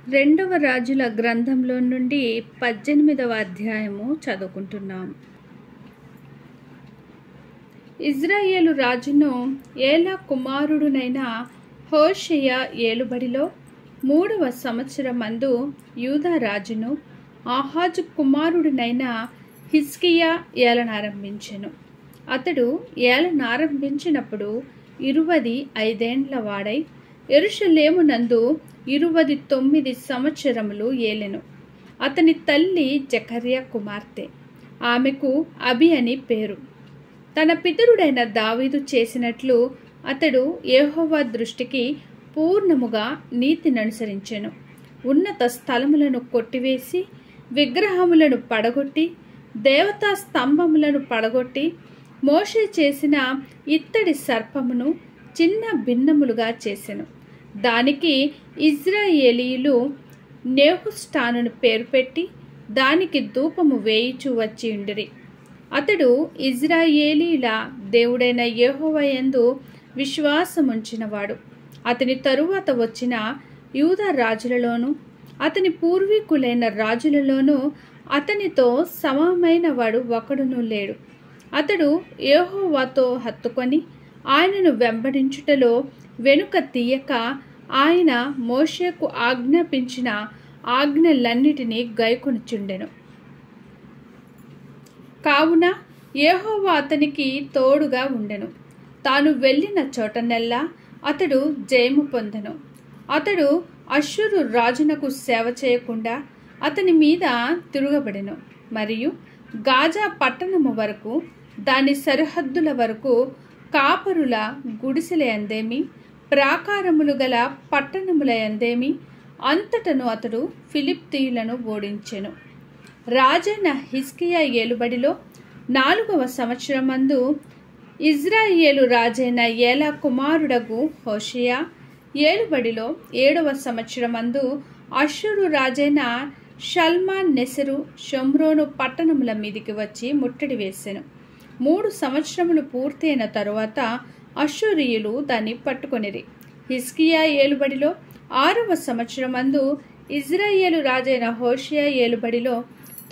రెండవ రాజుల గ్రంథంలో నుండి 18వ అధ్యాయము చదువుకుంటున్నాం. ఇజ్రాయేలు రాజును ఏలా కుమారుడునైన హోషేయ ఏలుబడిలో 3వ సంవత్సరమందు యూదా రాజును ఆహాజు కుమారుడునైన హిజ్కియా ఏలనారంభించెను. అతడు ఏలనారంభించినప్పుడు 25 ఏండ్ల వాడై యెరూషలేమునందు 29 సంవత్సరములు ఏలెను. అతని తల్లి జకర్యా కుమార్తె. ఆమెకు అబి అని పేరు. తన పితరుడైన దావీదు చేసినట్లు అతడు యెహోవా దృష్టికి పూర్ణముగా నీతిననుసరించెను. ఉన్నత స్థలములను కొట్టివేసి విగ్రహములను పడగొట్టి దేవతా స్తంభములను పడగొట్టి మోషే చేసిన ఇత్తడి సర్పమును చిన్న భిన్నములుగా చేసెను. దానికి ఇజ్రాయేలీయులు నెహుష్టానును పేరు పెట్టి దానికి ధూపము వేయిచూ వచ్చి ఉండిరి. అతడు ఇజ్రాయేలీల దేవుడైన యెహోవా యందు విశ్వాసముంచినవాడు. అతని తరువాత వచ్చిన యూదా రాజులలోను అతని పూర్వీకులైన రాజులలోనూ అతనితో సమమైన వాడు ఒకడునూ లేడు. అతడు యెహోవాతో హత్తుకొని ఆయనను వెంబడించుటలో వెనుక తీయక ఆయన మోషేకు ఆజ్ఞాపించిన ఆజ్ఞలన్నిటినీ గైకొనుచుండెను. కావున యెహోవా అతనికి తోడుగా ఉండెను. తాను వెళ్ళిన చోటనెల్లా అతడు జయము పొందెను. అతడు అష్షూరు రాజునకు సేవ చేయకుండా అతని మీద తిరుగబడెను. మరియు గాజా పట్టణము వరకు దాని సరిహద్దుల వరకు కాపరుల గుడిసెల యందేమి ప్రాకారములు గల పట్టణముల యందేమి అంతటను అతడు ఫిలిష్తీయులను ఓడించెను. రాజైన హిజ్కియా ఏలుబడిలో 4వ సంవత్సరమందు ఇజ్రాయేలు రాజైన ఏలా కుమారుడగు హోషేయ ఏలుబడిలో 7వ సంవత్సరమందు అష్షూరు రాజైన షల్మాన్ నెసరు షోమ్రోను పట్టణముల మీదికి వచ్చి ముట్టడి వేసెను. 3 సంవత్సరములు పూర్తయిన తరువాత అష్షూరీయులు దాన్ని పట్టుకొనిరి. హిజ్కియా ఏలుబడిలో 6వ సంవత్సరమందు ఇజ్రాయేలు రాజైన హోషేయ ఏలుబడిలో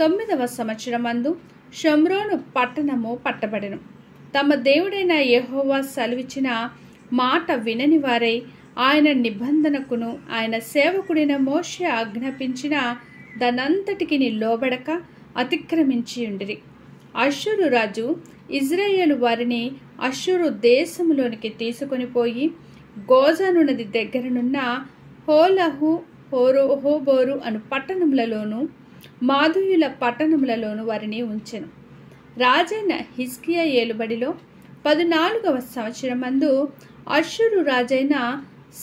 9వ సంవత్సరమందు షోమ్రోను పట్టణము పట్టబడెను. తమ దేవుడైన యెహోవా సెలవిచ్చిన మాట వినని వారై ఆయన నిబంధనకును ఆయన సేవకుడైన మోషే ఆజ్ఞాపించిన దానంతటికి లోబడక అతిక్రమించి ఉండిరి. అష్షూరు రాజు ఇజ్రాయేలు వారిని అష్షూరు దేశములోనికి తీసుకొని పోయి గోజాను నది దగ్గరనున్న హోలహు హోబోరు అను పట్టణములలోను మాధుయుల పట్టణములలోను వారిని ఉంచెను. రాజైన హిజ్కియా ఏలుబడిలో 14వ సంవత్సరమందు అష్షూరు రాజైన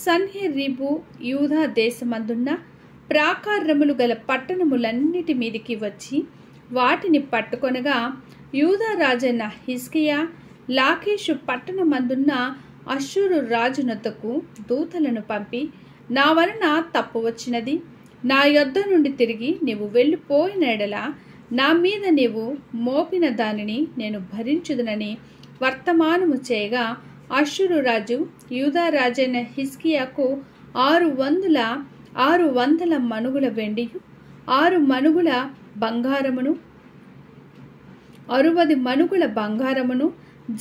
సన్హెరీబు యూదా దేశమందున్న ప్రాకారములు గల పట్టణములన్నిటి మీదికి వచ్చి వాటిని పట్టుకొనగా యూదా రాజైన హిజ్కియా లాకీషు పట్టణమందున్న అష్షూరు రాజునొద్దకు దూతలను పంపి, నా వలన తప్పు వచ్చినది, నా యొద్ద నుండి తిరిగి నీవు వెళ్ళిపోయిన ఎడల నా మీద నీవు మోపిన దానిని నేను భరించుదునని వర్తమానము చేయగా, అష్షూరు రాజు యూదా రాజైన హిజ్కియాకు 600 మణుగుల వెండియు 6 మణుగుల బంగారమును 60 మణుగుల బంగారమును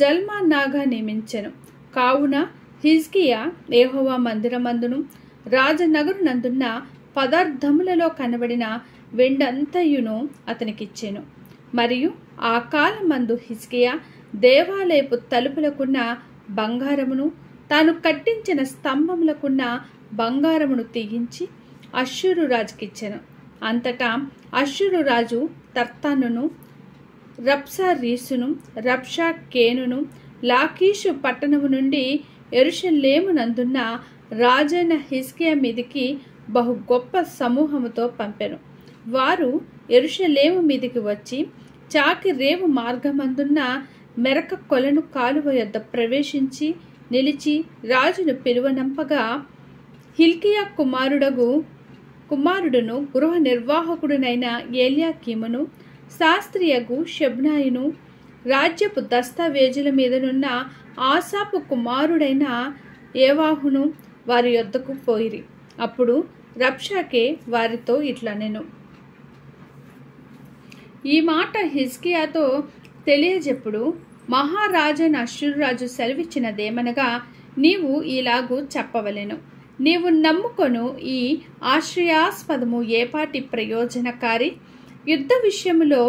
జల్మానాగా నియమించెను. కావున హిజ్కియా యెహోవా మందిరమందును రాజనగరునందున్న పదార్థములలో కనబడిన వెండంతయును అతనికిచ్చెను. మరియు ఆ కాలమందు హిజ్కియా దేవాలయపు తలుపులకున్న బంగారమును తాను కట్టించిన స్తంభములకున్న బంగారమును తీయించి అష్షూరు రాజుకిచ్చెను. అంతటా అష్షూరు రాజు తర్తానును రబ్సారీసును రబ్షాకేనును లాకీషు పట్టణము నుండి యెరూషలేమునందున్న రాజైన హిజ్కియా మీదికి బహు గొప్ప సమూహముతో పంపెను. వారు యెరూషలేము మీదికి వచ్చి చాకి రేవు మార్గమందున్న మెరక కొలను కాలువ యొద్ద ప్రవేశించి నిలిచి రాజును పిలువనంపగా, హిల్కియా కుమారుడును గృహ నిర్వాహకుడునైన ఎల్యాకీమును శాస్త్రియగు షెబ్నాయును రాజ్యపు దస్తావేజుల మీదనున్న ఆసాపు కుమారుడైన ఏవాహును వారి యొద్దకు పోయిరి. అప్పుడు రబ్షాకే వారితో ఇట్లనెను. ఈ మాట హిజ్కియాతో తెలియజెప్పుడు మహారాజైన అష్షూరురాజు సెలవిచ్చినదేమనగా, నీవు ఇలాగూ చెప్పవలెను. నీవు నమ్ముకొను ఈ ఆశ్రయాస్పదము ఏపాటి ప్రయోజనకారి? యుద్ధ విషయములో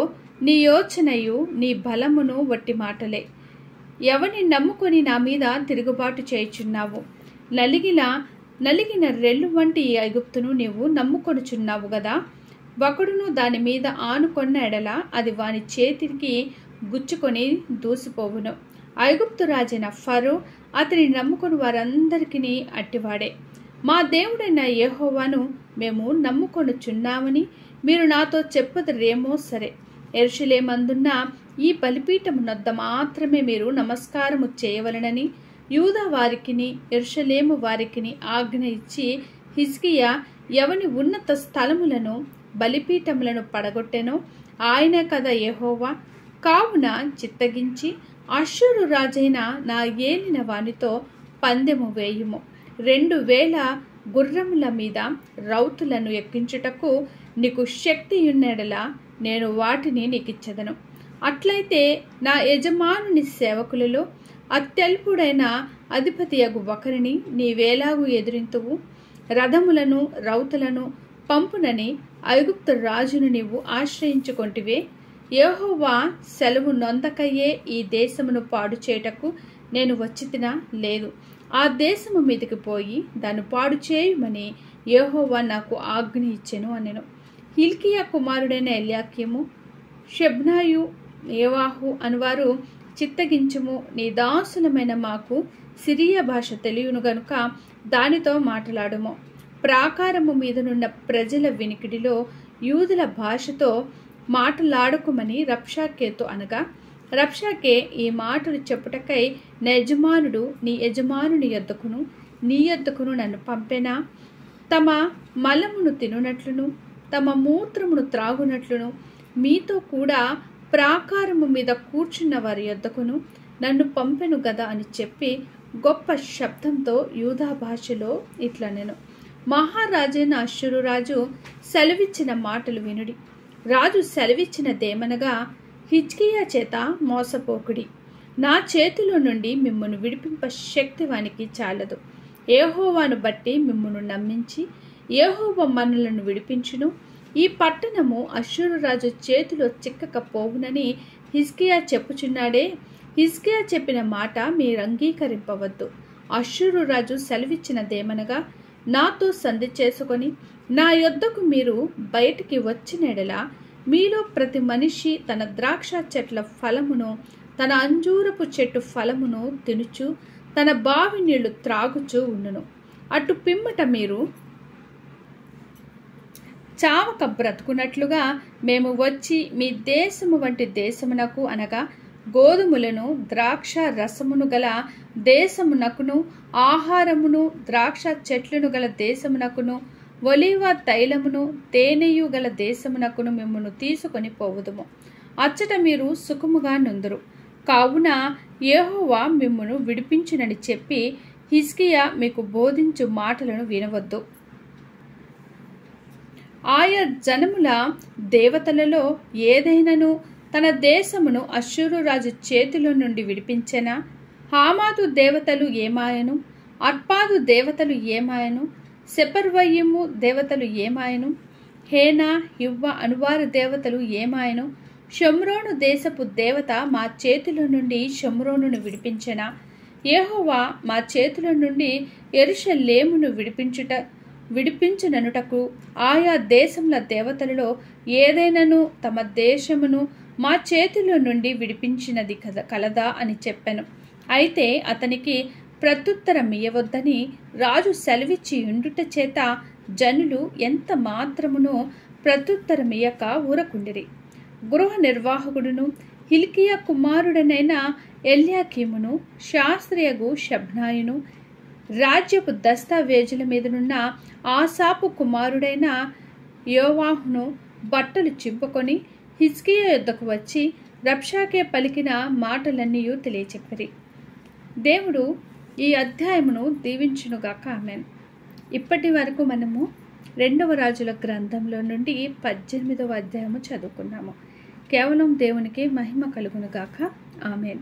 నీ యోచనయు నీ బలమును వట్టి మాటలే. ఎవని నమ్ముకొని నా మీద తిరుగుబాటు చేయుచున్నావు? నలిగిన రెల్లు వంటి ఈ ఐగుప్తును నీవు నమ్ముకొనుచున్నావు గదా. ఒకడును దాని మీద ఆనుకొన్న ఎడల అది వాని చేతికి గుచ్చుకొని దూసిపోవును. ఐగుప్తు రాజైన ఫరో అతని నమ్ముకొని వారందరికీ అట్టివాడే. మా దేవుడైన యెహోవాను మేము నమ్ముకొనుచున్నామని మీరు నాతో చెప్పుదురేమో సరే. యెరూషలేమందున్న ఈ బలిపీఠమునొద్ద మాత్రమే మీరు నమస్కారము చేయవలెనని యూదా వారికిని యెరూషలేము వారికిని ఆజ్ఞ ఇచ్చి, హిజ్కియా ఎవని ఉన్నత స్థలములను బలిపీఠములను పడగొట్టెనో ఆయనే కదా యెహోవా. కావున చిత్తగించి అష్షూరు రాజైన నా ఏలిన వానితో పందెము వేయుము. 2000 గుర్రముల మీద రౌతులను ఎక్కించుటకు నీకు శక్తియున్నెడల నేను వాటిని నీకిచ్చెదను. అట్లయితే నా యజమానుని సేవకులలో అత్యల్పుడైన అధిపతియగు ఒకరిని నీవేలాగు ఎదిరింతువు? రథములను రౌతులను పంపునని ఐగుప్తు రాజును నీవు ఆశ్రయించుకొంటివే. యెహోవా సెలవు నొందకయ్యే ఈ దేశమును పాడు చేయుటకు నేను వచ్చితినా? లేదు. ఆ దేశము మీదకి పోయి దాన్ని పాడు చేయుమని యెహోవా నాకు ఆజ్ఞ ఇచ్చెను అనెను. హిల్కియా కుమారుడైన ఎల్యాకీము, షెబ్నాయు, యోవాహు అనువారు, చిత్తగించుము, నీ దాసులమైన మాకు సిరియా భాష తెలియను గనుక దానితో మాట్లాడుము. ప్రాకారము మీదనున్న ప్రజల వినికిడిలో యూదుల భాషతో మాట్లాడుకుమని రబ్షాకేతో అనగా, రబ్షాకే ఈ మాటలు చెప్పుటకై నా యజమానుడు నీ యజమానుని యొద్దకును నీ యొద్దకును నన్ను పంపెనా? తమ మలమును తినునట్లును తమ మూత్రమును త్రాగునట్లును మీతో కూడా ప్రాకారము మీద కూర్చున్న వారి యొద్దకును నన్ను పంపెను గదా అని చెప్పి గొప్ప శబ్దంతో యూదా భాషలో ఇట్లనెను. మహారాజైన అష్షూరు రాజు సెలవిచ్చిన మాటలు వినుడి. రాజు సెలవిచ్చినదేమనగా, హిజ్కియా చేత మోసపోకుడి. నా చేతిలో నుండి మిమ్మును విడిపింప శక్తి వానికి చాలదు. యెహోవాను బట్టి మిమ్మును నమ్మించి యెహోవా మనలను విడిపించును. ఈ పట్టణము అష్షూరు రాజు చేతిలో చిక్కకపోవునని హిజ్కియా చెప్పుచున్నాడే. హిజ్కియా చెప్పిన మాట మీరు అంగీకరింపవద్దు. అష్షూరు రాజు సెలవిచ్చినదేమనగా, నాతో సంధి చేసుకొని నా యొద్దకు మీరు బయటికి వచ్చినెడలా మీలో ప్రతి మనిషి తన ద్రాక్ష చెట్ల ఫలమును తన అంజూరపు చెట్టు ఫలమును తినుచు తన బావి నీళ్లు త్రాగుచూ ఉండును. అటు పిమ్మట మీరు చావక బ్రతుకున్నట్లుగా మేము వచ్చి మీ దేశము వంటి దేశమునకు అనగా గోధుమలను ద్రాక్ష రసమును గల దేశమునకును ఆహారమును ద్రాక్ష చెట్లను గల దేశమునకును ఒలీవ తైలమును తేనెయు గల దేశమునకును మిమ్మును తీసుకొని పోవుదుము. అచ్చట మీరు సుఖముగా నుందురు. కావున యెహోవా మిమ్మును విడిపించునని చెప్పి హిజ్కియా మీకు బోధించు మాటలను వినవద్దు. ఆయా జనముల దేవతలలో ఏదైనను తన దేశమును అష్షూరు రాజు చేతిలో నుండి విడిపించెనా? హామాదు దేవతలు ఏమాయను? అర్పాదు దేవతలు ఏమాయను? సెపర్వయిము దేవతలు ఏమాయను? హేనా హివ్వ అనువారు దేవతలు ఏమాయను? షమ్రోను దేశపు దేవత మా చేతిలో నుండి షమ్రోనును విడిపించెనా? యెహోవా మా చేతిలో నుండి యెరూషలేమును విడిపించుననుటకు ఆయా దేశముల దేవతలలో ఏదైనను తమ దేశమును మా చేతిలో నుండి విడిపించినది కలదా అని చెప్పెను. అయితే అతనికి ప్రత్యుత్తరమియ్యవద్దని రాజు సెలవిచ్చి ఉండుట చేత జనులు ఎంత మాత్రమును ప్రత్యుత్తరమియ్యక ఊరకుండిరి. గృహ నిర్వాహకుడును హిల్కియా కుమారుడనైన ఎల్యాకీమును శాస్త్రియగు షెబ్నాయును రాజ్యపు దస్తావేజుల మీదనున్న ఆసాపు కుమారుడైన యోవాహును బట్టలు చింపుకొని హిజ్కియా యొద్దకు వచ్చి రబ్షాకే పలికిన మాటలన్నీ తెలియచెప్పిరి. దేవుడు ఈ అధ్యాయమును దీవించునుగాక. ఆమేన్. ఇప్పటి వరకు మనము రెండవ రాజుల గ్రంథంలో నుండి 18వ అధ్యాయము చదువుకున్నాము. కేవలం దేవునికి మహిమ కలుగునుగాక. ఆమేన్.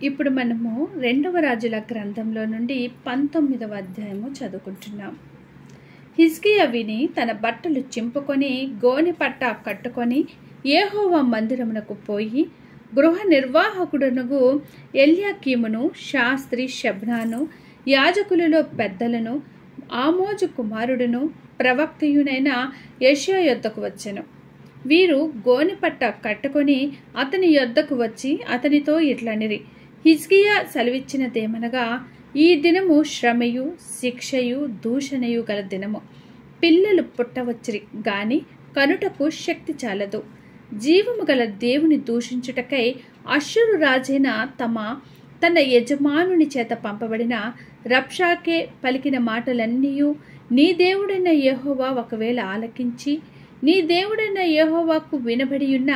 ఇప్పుడు మనము రెండవ రాజుల గ్రంథంలో నుండి 19వ అధ్యాయము చదువుకుంటున్నాం. హిజ్కియా విని తన బట్టలు చింపుకొని గోనె పట్ట కట్టుకొని యెహోవా మందిరమునకు పోయి గృహ నిర్వాహకుడునగు ఎల్యాకీమును, శాస్త్రి షెబ్నాను, యాజకులలో పెద్దలను, ఆమోజు కుమారుడును, ప్రవక్తయునైన యెషయా యొద్దకు వచ్చెను. వీరు గోనెపట్ట కట్టుకొని అతని యొద్దకు వచ్చి అతనితో ఇట్లనిరి: హిజ్కియా సెలవిచ్చినదేమనగా, ఈ దినము శ్రమయు శిక్షయు దూషణయు గల దినము. పిల్లలు పుట్టవచ్చిరి గాని కనుటకు శక్తి చాలదు. జీవము గల దేవుని దూషించుటకై అష్షూరు రాజైన తన యజమానుని చేత పంపబడిన రబ్షాకే పలికిన మాటలన్నీయు నీ దేవుడైన యెహోవా ఒకవేళ ఆలకించి నీ దేవుడైన యెహోవాకు వినబడియున్న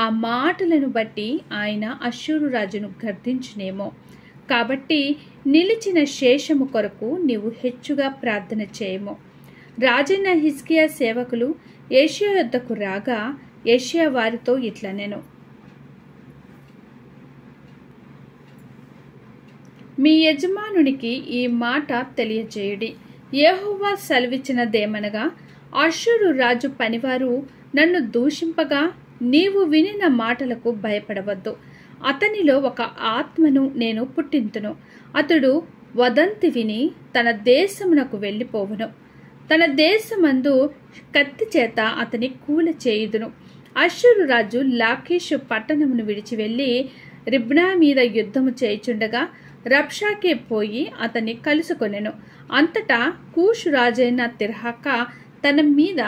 ఆ మాటలను బట్టి ఆయన అష్షూరు రాజును గర్దించునేమో. కాబట్టి నిలిచిన శేషము కొరకు నీవు హెచ్చుగా ప్రార్థన చేయము. రాజైన హిజ్కియా సేవకులు యెషయా యొద్దకు రాగా యెషయా వారితో ఇట్లనెను: మీ యజమానునికి ఈ మాట తెలియజేయుడి. యెహోవా సెలవిచ్చినదేమనగా, అష్షూరు రాజు పనివారు నన్ను దూషింపగా నీవు వినిన మాటలకు భయపడవద్దు. అతనిలో ఒక ఆత్మను నేను పుట్టింతును. అతడు వదంతి విని తన దేశమునకు వెళ్ళిపోవును. తన దేశమందు కత్తి చేత అతని కూల చేయుదును. అష్షూరు రాజు లాకీషు పట్టణమును విడిచి వెళ్ళి రిబ్నా మీద యుద్ధము చేయుచుండగా రబ్షాకే పోయి అతన్ని కలుసుకొనెను. అంతటా కూషు రాజైన తిర్హాక తన మీద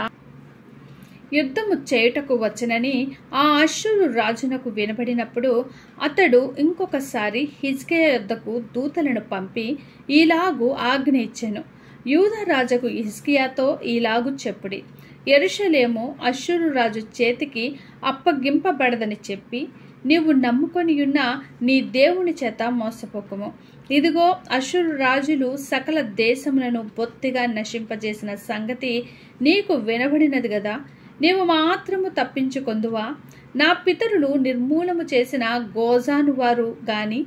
యుద్ధము చేయుటకు వచ్చనని ఆ అష్షూరు రాజునకు వినబడినప్పుడు అతడు ఇంకొకసారి హిజ్కియా యొద్దకు దూతలను పంపి ఈలాగు ఆజ్ఞ ఇచ్చెను: యూదా రాజుకు హిజ్కియాతో ఈలాగు చెప్పుడి, యెరూషలేము అష్షూరు రాజు చేతికి అప్పగింపబడదని చెప్పి నీవు నమ్ముకొనియున్న నీ దేవుని చేత మోసపోకము. ఇదిగో, అష్షూరు రాజులు సకల దేశములను బొత్తిగా నశింపజేసిన సంగతి నీకు వినబడినది గదా. నీవు మాత్రము తప్పించుకొందువా? నా పితరులు నిర్మూలము చేసిన గోజాను వారు గాని,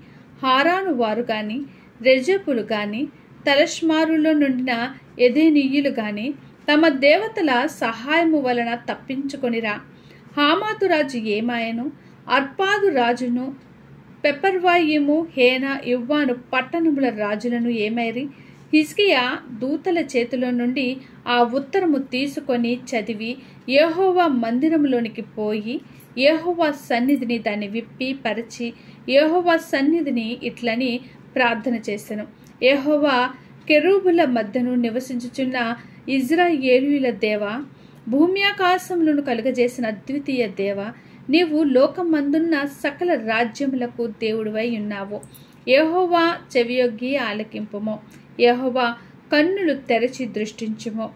హారాను వారు గాని, రెజెపులు గాని, తలష్మారులో నుండిన ఎదెనీయులు గాని తమ దేవతల సహాయము వలన తప్పించుకొనిరా. హామాతు రాజు ఏమాయను? అర్పాదు రాజును, పెపర్వాయిము, హేన, ఇవ్వాను పట్టణముల రాజులను ఏమైరి? హిజ్కియా దూతల చేతిలో నుండి ఆ ఉత్తరము తీసుకొని చదివి యెహోవా మందిరములోనికి పోయి యెహోవా సన్నిధిని దాన్ని విప్పి పరిచి యెహోవా సన్నిధిని ఇట్లని ప్రార్థన చేసెను: యెహోవా, కెరూబుల మధ్యను నివసించుచున్న ఇజ్రాయేలీయుల దేవా, భూమ్యాకాశములను కలుగజేసిన అద్వితీయ దేవా, నీవు లోకమందున్న సకల రాజ్యములకు దేవుడివై ఉన్నావు. యెహోవా, చెవియొగ్గి ఆలకింపుము. యెహోవా, కన్నులు తెరచి దృష్టించుము.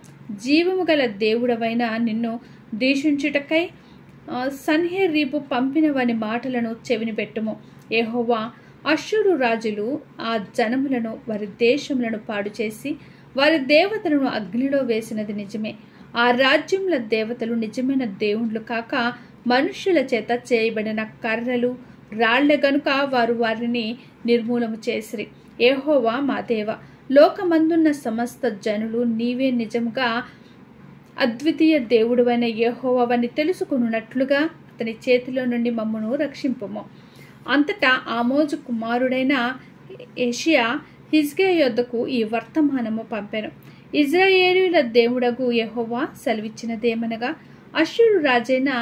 జీవము గల దేవుడవైన నిన్ను దూషించుటకై సన్హెరీబు పంపిన వాని మాటలను చెవిని పెట్టుము. యెహోవా, అష్షూరు రాజులు ఆ జనములను వారి దేశములను పాడు చేసి వారి దేవతలను అగ్నిలో వేసినది నిజమే. ఆ రాజ్యముల దేవతలు నిజమైన దేవుళ్ళు కాక మనుష్యుల చేత చేయబడిన కర్రలు రాళ్లే గనుక వారు వారిని నిర్మూలము చేసిరి. యెహోవా మా దేవ, లోకమందున్న సమస్త జనులు నీవే నిజముగా అద్వితీయ దేవుడువైన యెహోవావని తెలుసుకున్నట్లుగా అతని చేతిలో నుండి మమ్మను రక్షింపుము. అంతటా ఆమోజు కుమారుడైన యెషయా హిజ్కియా యొద్దకు ఈ వర్తమానము పంపెను: ఇజ్రాయేలీయుల దేవుడగు యెహోవా సెలవిచ్చినదేమనగా, అష్షూరు రాజైన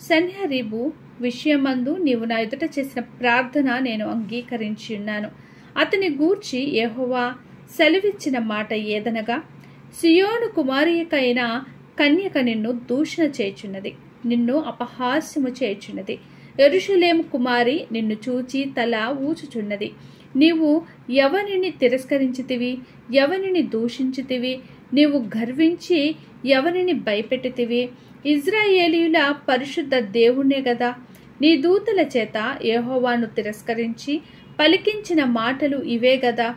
సన్హెరీబు విషయమందు నీవు నా ఎదుట చేసిన ప్రార్థన నేను అంగీకరించి ఉన్నాను. అతని గూర్చి యెహోవా సెలవిచ్చిన మాట ఏదనగా, సియోను కుమారియకైన కన్యక నిన్ను దూషణ చేయుచున్నది, నిన్ను అపహాస్యము చేయుచున్నది. యెరూషలేము కుమారి నిన్ను చూచి తల ఊచుచున్నది. నీవు ఎవరిని తిరస్కరించితివి? ఎవరిని దూషించితివి? నీవు గర్వించి ఎవరిని భయపెట్టితివి? ఇజ్రాయేలీయుల పరిశుద్ధ దేవుణ్ణే గదా. నీ దూతల చేత యెహోవాను తిరస్కరించి పలికించిన మాటలు ఇవే గదా.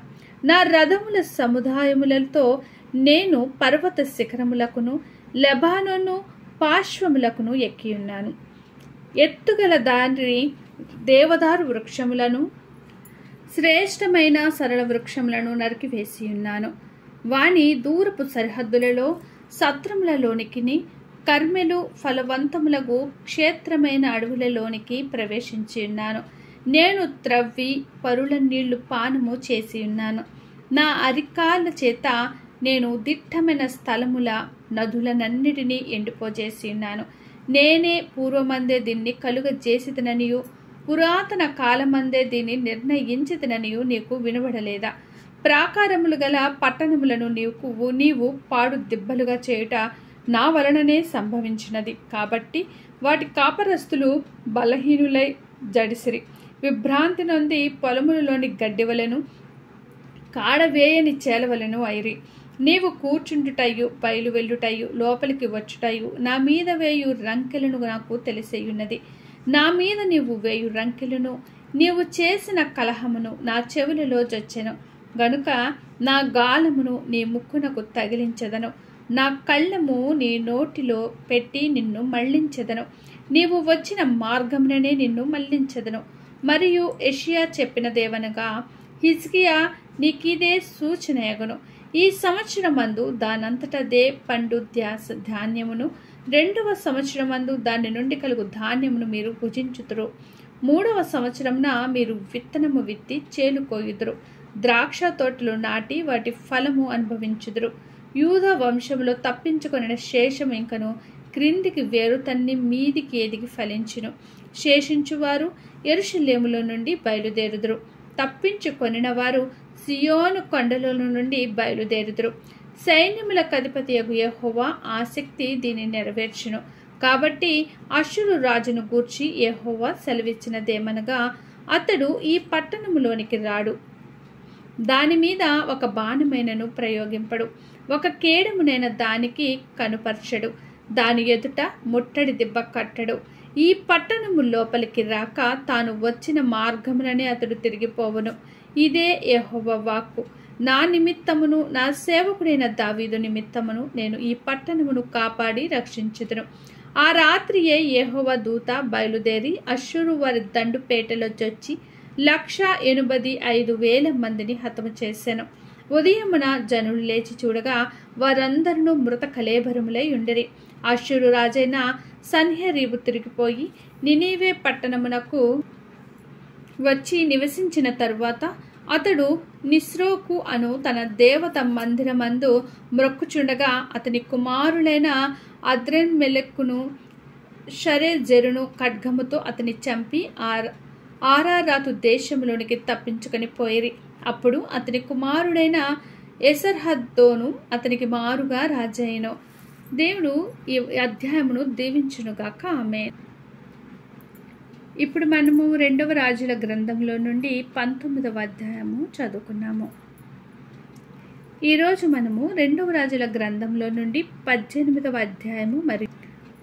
నా రథముల సముదాయములతో నేను పర్వత శిఖరములకును లెబానోను పార్శ్వములకును ఎక్కియున్నాను. ఎత్తుగల దాని దేవదారు వృక్షములను శ్రేష్టమైన సరళ వృక్షములను నరికివేసి ఉన్నాను. వాని దూరపు సరిహద్దులలో సత్రములలోనికి కర్మెలు ఫలవంతములకు క్షేత్రమైన అడవులలోనికి ప్రవేశించి ఉన్నాను. నేను త్రవ్వి పరుల నీళ్లు పానము చేసి ఉన్నాను. నా అరికాళ్ళ చేత నేను దిట్టమైన స్థలముల నదులనన్నిటినీ ఎండిపోజేసి ఉన్నాను. నేనే పూర్వమందే దీన్ని కలుగజేసిదననియు పురాతన కాలమందే దీన్ని నిర్ణయించిదననియు నీకు వినబడలేదా? ప్రాకారములు గల పట్టణములను నీవు పాడు దిబ్బలుగా చేయుట నా వలననే సంభవించినది. కాబట్టి వాటి కాపరస్తులు బలహీనులై జడిసిరి. విభ్రాంతి నొంది పొలములలోని గడ్డివలను కాడవేయని చేలవలను అయిరి. నీవు కూర్చుండుటయు బయలు వెళ్ళుటయు లోపలికి వచ్చుటయు నా మీద వేయు రంకెలను నాకు తెలిసేయున్నది. నా మీద నీవు వేయు రంకెలను నీవు చేసిన కలహమును నా చెవులలో జొచ్చెను గనుక నా గాలమును నీ ముక్కునకు తగిలించెదను. నా కళ్ళము నీ నోటిలో పెట్టి నిన్ను మళ్లించెదను. నీవు వచ్చిన మార్గముననే నిన్ను మళ్లించెదను. మరియు యెషయా చెప్పినదేవనగా, హిజ్కియా నీకిదే సూచనయగును. ఈ సంవత్సరమందు దానంతటదే పండు ధాన్యమును, 2వ సంవత్సరమందు దాని నుండి కలుగు ధాన్యమును మీరు భుజించుదురు. 3వ సంవత్సరమున మీరు విత్తనము విత్తి చేలు కోయుదురు. ద్రాక్ష తోటలు నాటి వాటి ఫలము అనుభవించుదురు. యూదా వంశములో తప్పించుకొనిన శేషము ఇంకను క్రిందికి వేరు తన్ని మీదికి ఎదిగి ఫలించును. శేషించువారు యెరూషలేములో నుండి బయలుదేరుదురు. తప్పించుకొనిన వారు సియోను కొండల నుండి బయలుదేరుదురు. సైన్యములకు అధిపతియగు యెహోవా ఆసక్తి దీన్ని నెరవేర్చును. కాబట్టి అష్షూరు రాజును గూర్చి యెహోవా సెలవిచ్చినదేమనగా, అతడు ఈ పట్టణములోనికి రాడు, దాని మీద ఒక బాణమైనను ప్రయోగింపడు, ఒక కేడమునైన దానికి కనుపరచడు, దాని ఎదుట ముట్టడి దిబ్బ కట్టడు. ఈ పట్టణము లోపలికి రాక తాను వచ్చిన మార్గముననే అతడు తిరిగిపోవును. ఇదే యెహోవా వాక్కు. నా నిమిత్తమును నా సేవకుడైన దావీదు నిమిత్తమును నేను ఈ పట్టణమును కాపాడి రక్షించుదును. ఆ రాత్రియే యెహోవా దూత బయలుదేరి అష్షూరు వారి దండుపేటలో చొచ్చి 185,000 మందిని హతము చేశాను. ఉదయమున జనులు లేచి చూడగా వారందరూ మృత కళేబరములై ఉండిరి. అష్షూరు రాజైన సన్హెరీబు తిరిగిపోయి నినీవే పట్టణమునకు వచ్చి నివసించిన తరువాత అతడు నిస్రోకు అను తన దేవత మందిరమందు మ్రొక్కుచుండగా అతని కుమారులైన అద్రెమ్మెలెకును షరెజెరును ఖడ్గముతో అతని చంపి ఆరారాతు దేశంలోనికి తప్పించుకొని పోయిరి. అప్పుడు అతని కుమారుడైన ఎసర్హద్దోను అతనికి మారుగా రాజైను. దేవుడు ఈ అధ్యాయమును దీవించునుగాక. ఆమేన్. ఇప్పుడు మనము 2వ రాజుల గ్రంథంలో నుండి 19వ అధ్యాయము చదువుకున్నాము. ఈరోజు మనము 2వ రాజుల గ్రంథంలో నుండి 18వ అధ్యాయము మరియు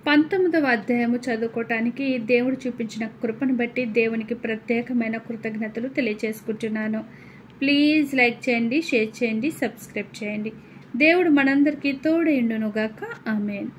19వ అధ్యాయము చదువుకోవటానికి దేవుడు చూపించిన కృపను బట్టి దేవునికి ప్రత్యేకమైన కృతజ్ఞతలు తెలియజేసుకుంటున్నాను. ప్లీజ్ లైక్ చేయండి, షేర్ చేయండి, సబ్స్క్రైబ్ చేయండి. దేవుడు మనందరికీ తోడైండునుగాక. ఆమేన్.